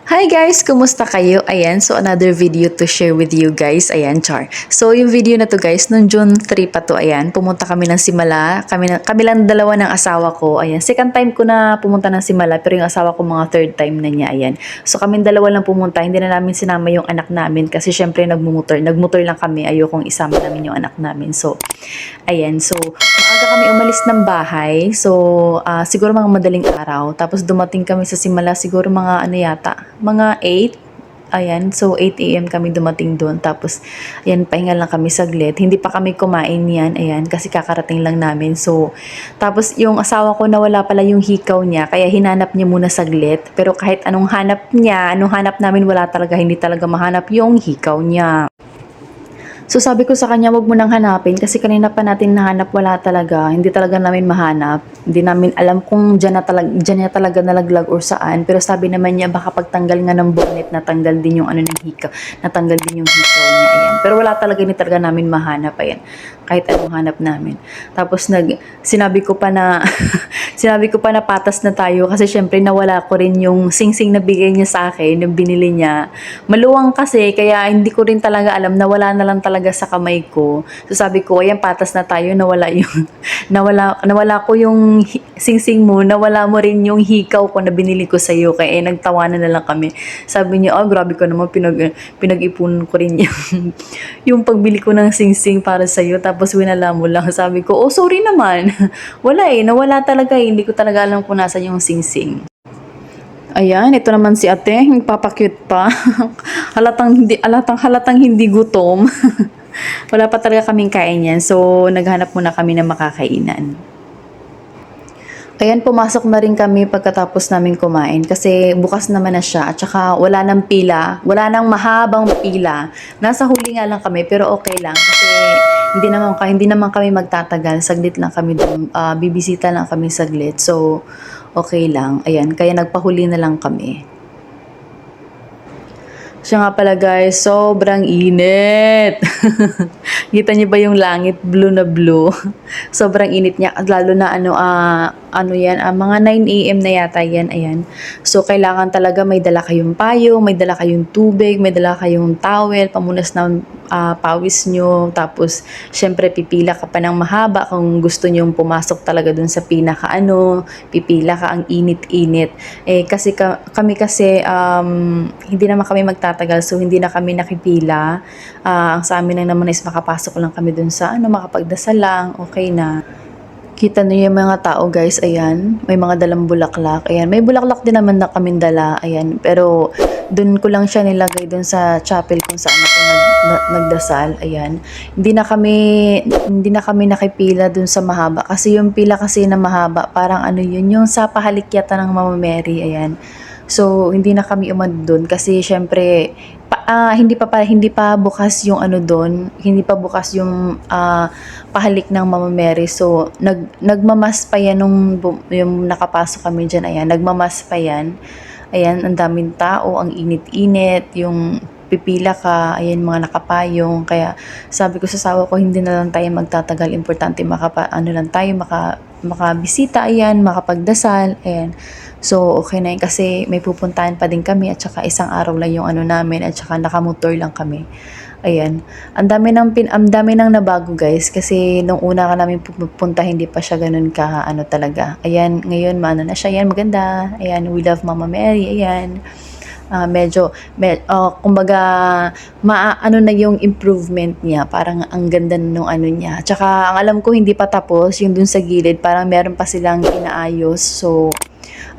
Hi guys! Kumusta kayo? Ayan, so another video to share with you guys. Ayan, char. So yung video na to guys, noong June 3 pa to, ayan, pumunta kami ng Simala. Kami lang dalawa ng asawa ko. Ayan, second time ko na pumunta ng Simala, pero yung asawa ko mga third time na niya. Ayan. So kami dalawa lang pumunta, hindi na namin sinama yung anak namin kasi syempre nagmumotor lang kami. Ayokong isama namin yung anak namin. So, ayan. So, maaga kami umalis ng bahay. So, siguro mga madaling araw. Tapos dumating kami sa Simala, siguro mga ano yata, mga 8. Ayan, so 8 AM kami dumating doon. Tapos, ayan, pahinga lang kami saglit. Hindi pa kami kumain yan, ayan, kasi kakarating lang namin. So, tapos yung asawa ko nawala pala yung hikaw niya, kaya hinanap niya muna saglit. Pero kahit anong hanap niya, anong hanap namin, wala talaga, hindi talaga mahanap yung hikaw niya. So sabi ko sa kanya, wag mo nang hanapin kasi kanina pa natin nahanap, wala talaga. Hindi talaga namin mahanap. Hindi namin alam kung dyan niya talaga nalaglag or saan. Pero sabi naman niya, baka pagtanggal nga ng bonnet, natanggal din yung ano ng hikaw. Natanggal din yung hikaw niya, ayan. Pero wala talaga, hindi talaga namin mahanap, ayan. Kahit anong hanap namin. Tapos sinabi ko pa na sinabi ko pa na patas na tayo kasi syempre nawala ko rin yung singsing na bigay niya sa akin, yung binili niya. Maluwang kasi, kaya hindi ko rin talaga alam, nawala na lang talaga sa kamay ko. So sabi ko, ayan, patas na tayo, nawala yung nawala ko yung singsing mo, nawala mo rin yung hikaw ko na binili ko sa iyo. Kaya nagtawanan na lang kami. Sabi niya, oh, grabe ko naman, pinag-ipon ko rin yung pagbili ko ng singsing para sa iyo. Tapos winala mo lang. Sabi ko, oh, sorry naman. Wala nawala talaga. Hindi ko talaga alam kung nasa yung singsing. Ayan, ito naman si ate, nagpapakyut pa. halatang hindi gutom. Wala pa talaga kaming kain yan. So, naghanap muna kami ng makakainan. Ayan, pumasok na rin kami pagkatapos namin kumain kasi bukas naman na siya at saka wala nang pila, wala nang mahabang pila. Nasa huli nga lang kami pero okay lang kasi hindi naman kami magtatagal, saglit lang kami doon, bibisita lang kami saglit. So, okay lang. Ayan, kaya nagpahuli na lang kami. Siya nga pala guys, sobrang init. Kita niyo ba yung langit, blue na blue? Sobrang init niya, lalo na mga 9 AM na yata yan, ayan. So, kailangan talaga may dala kayong payo, may dala kayong tubig, may dala kayong towel, pamunas ng pawis nyo. Tapos, syempre, pipila ka pa ng mahaba kung gusto nyong pumasok talaga dun sa pipila ka, ang init-init. Kasi kami kasi, hindi naman kami magtatagal, so hindi na kami nakipila. Ang sa amin lang naman is makapasok lang kami dun sa makapagdasal lang, okay na. Kita niyo yung mga tao guys, ayan, may mga dalang bulaklak, ayan, may bulaklak din naman na kaming dala, ayan, pero dun ko lang siya nilagay dun sa chapel kung saan ako nagdasal, ayan. Hindi na kami nakipila dun sa mahaba, kasi yung pila kasi na mahaba, parang yung sa pahalikyata ng Mama Mary, ayan. So, hindi na kami umad doon kasi syempre hindi pa bukas yung doon, hindi pa bukas yung pahalik ng Mama Mary. So, nagmamas pa yan yung nakapasok kami diyan. Ayan, nagmamas pa yan. Ayan, ang daming tao, ang init-init, yung pipila ka, ayan, mga nakapayong. Kaya sabi ko sa asawa ko, hindi na lang tayo magtatagal, importante makabisita, ayan, makapagdasal, ayan. So, okay na yun kasi may pupuntahan pa din kami at saka isang araw lang yung namin at saka nakamotor lang kami. Ayan. Ang dami nang nabago guys kasi nung una ka namin pupunta hindi pa siya ganun ka talaga. Ayan, ngayon na siya. Ayan, maganda. Ayan, we love Mama Mary. Ayan. Kumbaga na yung improvement niya, parang ang ganda nung niya. Tsaka ang alam ko hindi pa tapos yung dun sa gilid, parang meron pa silang inaayos. So,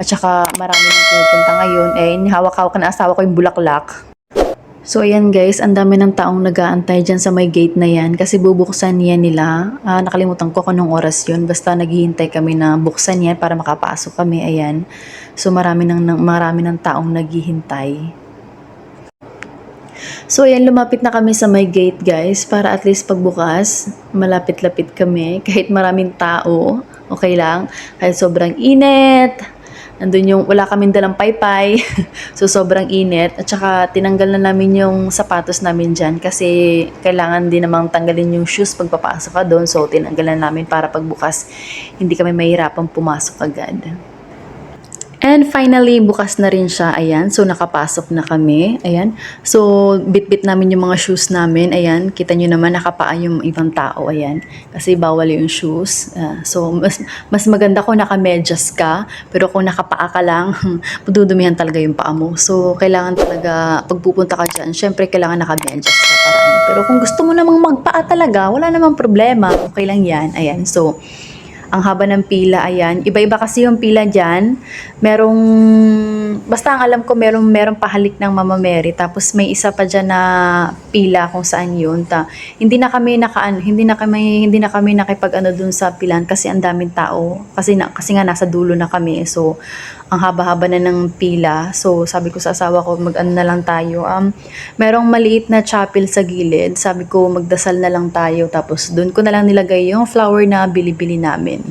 at saka marami nang pumupunta ngayon. Hawak-hawak na asawa ko yung bulaklak. So ayan guys, ang dami ng taong nag-aantay dyan sa may gate na yan kasi bubuksan yan nila. Nakalimutan ko kung anong oras yun. Basta naghihintay kami na buksan yan para makapasok kami. Ayan. So marami ng taong naghihintay. So ayan, lumapit na kami sa may gate guys para at least pagbukas, malapit-lapit kami. Kahit maraming tao, okay lang. Kahit sobrang init. Nandun yung, wala kaming dalang paypay. So, sobrang init. At saka, tinanggal na namin yung sapatos namin dyan kasi kailangan din namang tanggalin yung shoes pagpapasok ka doon. So, tinanggal na namin para pagbukas, hindi kami mahirapang pumasok agad. And finally, bukas na rin siya. Ayan. So, nakapasok na kami. Ayan. So, bit-bit namin yung mga shoes namin. Ayan. Kita nyo naman, nakapaa yung ibang tao. Ayan. Kasi bawal yung shoes. So, mas maganda kung nakamedyas ka. Pero kung nakapaa ka lang, madudumihan talaga yung paa mo. So, kailangan talaga, pag pupunta ka dyan, syempre kailangan nakamedyas ka. Pero kung gusto mo namang magpaa talaga, wala namang problema. Okay lang yan. Ayan. So, ang haba ng pila, ayan. Iba-iba kasi yung pila dyan. Merong, basta ang alam ko, merong pahalik ng Mama Mary. Tapos may isa pa dyan na pila kung saan yun. Hindi na kami nakipag ano dun sa pilan kasi ang daming tao. Kasi nga nasa dulo na kami. So, ang haba-haba na ng pila. So, sabi ko sa asawa ko, mag-ano na lang tayo. Merong maliit na chapel sa gilid. Sabi ko, magdasal na lang tayo. Tapos, doon ko na lang nilagay yung flower na bili-bili namin.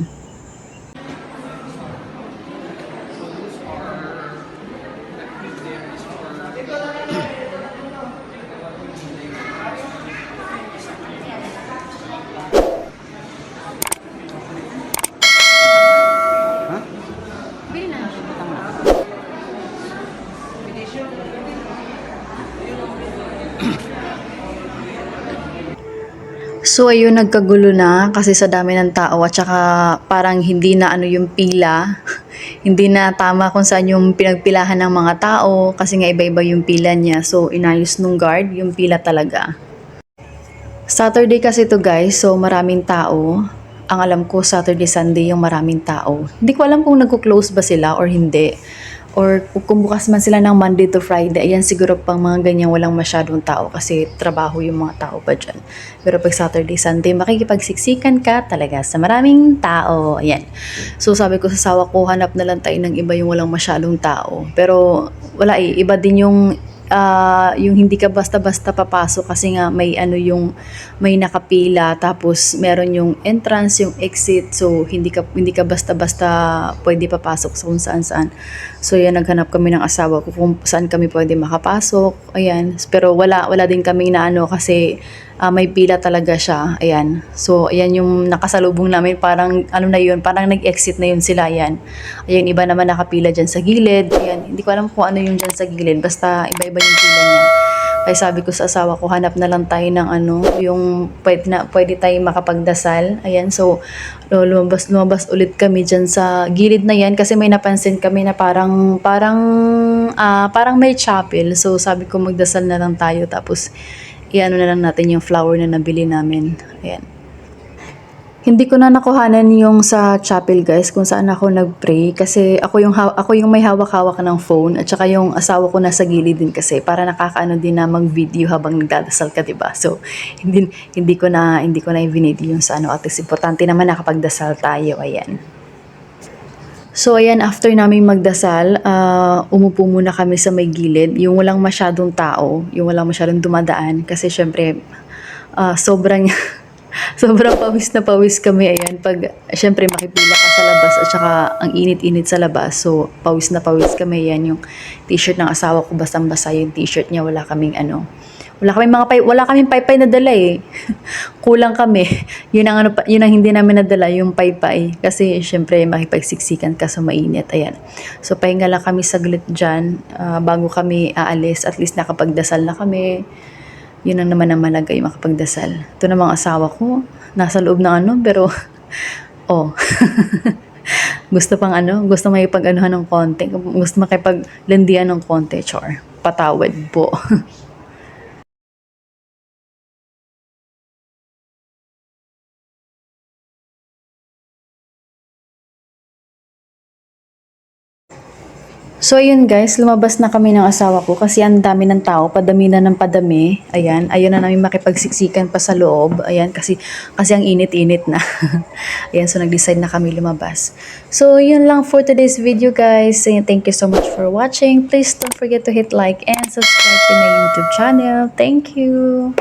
So ayun, nagkagulo na kasi sa dami ng tao at saka parang hindi na ano yung pila. Hindi na tama kung saan yung pinagpilahan ng mga tao kasi nga iba-iba yung pila niya. So inayos nung guard yung pila talaga. Saturday kasi to guys, so maraming tao. Ang alam ko Saturday, Sunday yung maraming tao. Hindi ko alam kung nagko-close ba sila or hindi. Or kung bukas man sila ng Monday to Friday, ayan siguro pang mga ganyan walang masyadong tao kasi trabaho yung mga tao pa dyan. Pero pag Saturday, Sunday, makikipagsiksikan ka talaga sa maraming tao. Ayan. So sabi ko sa sawa ko, hanap na lang tayo ng iba yung walang masyadong tao. Pero wala iba din yung hindi ka basta-basta papasok kasi nga may nakapila tapos meron yung entrance, yung exit. So hindi ka basta-basta pwede papasok sa kung saan-saan. So yan, naghanap kami ng asawa ko kung saan kami pwede makapasok. Ayan. Pero wala din kami na kasi may pila talaga siya. Ayan. So, ayan yung nakasalubong namin. Parang, parang nag-exit na yun sila. Ayan. Ayan, iba naman nakapila dyan sa gilid. Ayan, hindi ko alam kung ano yung dyan sa gilid. Basta, iba-iba yung pila niya. Kaya sabi ko sa asawa ko, hanap na lang tayo ng yung pwede tayo makapagdasal. Ayan, so, lumabas ulit kami dyan sa gilid na yan kasi may napansin kami na parang may chapel. So, sabi ko, magdasal na lang tayo. Tapos, iano na lang natin yung flower na nabili namin. Ayan. Hindi ko na nakuhanan yung sa chapel guys kung saan ako nagpray kasi ako yung may hawak-hawak ng phone at saka yung asawa ko nasa gilid din kasi para nakakaano din na mag-video habang nagdadasal ka, diba? So hindi ko na i-video yung sa at least importante naman nakapagdasal tayo. Ayan. So ayan, after namin magdasal, umupo muna kami sa may gilid, yung walang masyadong tao, yung walang masyadong dumadaan kasi syempre sobrang sobrang pawis na pawis kami. Ayan, pag syempre makipila ka sa labas at saka ang init-init sa labas, so pawis na pawis kami. Ayan, yung t-shirt ng asawa ko basang-basa yung t-shirt niya, wala kaming paypay na dala eh. Kulang kami. Yun ang hindi namin nadala, yung paypay. Kasi syempre makipagsiksikan ka sa mainit. Ayan. So pahinga lang kami saglit dyan bago kami aalis. At least nakapagdasal na kami. Yun ang naman ang malaga, yung makapagdasal. Ito namang asawa ko, nasa loob ng pero oh. Gusto makipag-anuhan ng konti. Gusto makipaglandian ng konti, char. Patawad po. So ayun guys, lumabas na kami ng asawa ko kasi ang dami ng tao, padami na ng padami. Ayan, ayaw na namin makipagsiksikan pa sa loob. Ayan, kasi ang init-init na. Ayan, so nag-decide na kami lumabas. So yun lang for today's video guys. Ayan, thank you so much for watching. Please don't forget to hit like and subscribe to my YouTube channel. Thank you!